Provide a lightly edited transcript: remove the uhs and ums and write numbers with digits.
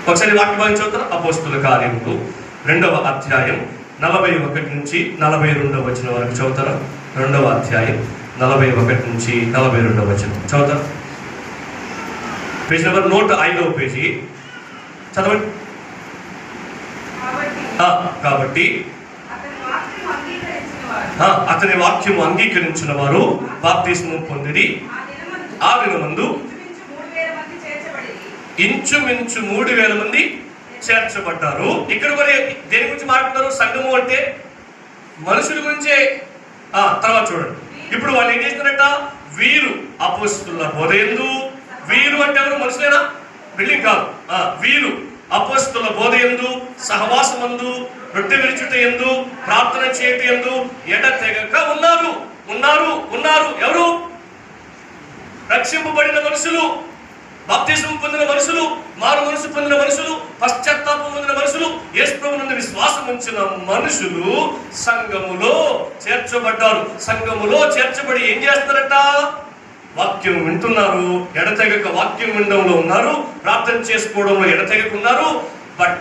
ఒకసారి వాక్యం చదువుతారు. అపోస్తుల కార్యములు 2వ అధ్యాయం 41 నుంచి 42వ వచనం వరకు చదువుతారు. 2వ అధ్యాయం 41 నుంచి 42వ వచనం చదువుతారు. పేజీ నెంబర్ 105వ పేజీ చదవండి. కాబట్టి అతని వాక్యము అంగీకరించిన వారు బాప్తిస్మం పొందిరి. ఆ దినమందు ఇంచుమించు 3,000 మంది చేర్చబడ్డారు. ఇక్కడ మరి దేని గురించి మాట్లాడుతున్నారు? సంఘము అంటే మనుషుల గురించే. తర్వాత చూడండి, ఇప్పుడు వాళ్ళు ఏం చేస్తున్నారట? వీరు అపోస్తుల బోధయందు, వీరు అంటే ఎవరు? మనుషులేనా? బిల్డింగ్ కాదు. వీరు అపోస్తుల బోధయందు, సహవాసమందు, రొట్టె విరుచుట యందు, ప్రార్థన చేయుట యందు ఎడతెగక ఉన్నారు. ఎవరు? రక్షింపబడిన మనుషులు, బాప్తిస్మం పొందిన మనుషులు, మారు మనసు పొందిన మనుషులు, పశ్చాత్తాపం పొందిన మనుషులు, యేసు ప్రభువునందు విశ్వాసం ఉంచిన మనుషులు సంఘములో చేర్చబడ్డారు. సంఘములో చేర్చబడి ఏం చేస్తారట? వాక్యం వింటున్నారు, ఎడతెగక వాక్యం వినడంలో ఉన్నారు, ప్రార్థన చేసుకోవడంలో ఎడతెగక ఉన్నారు. బట్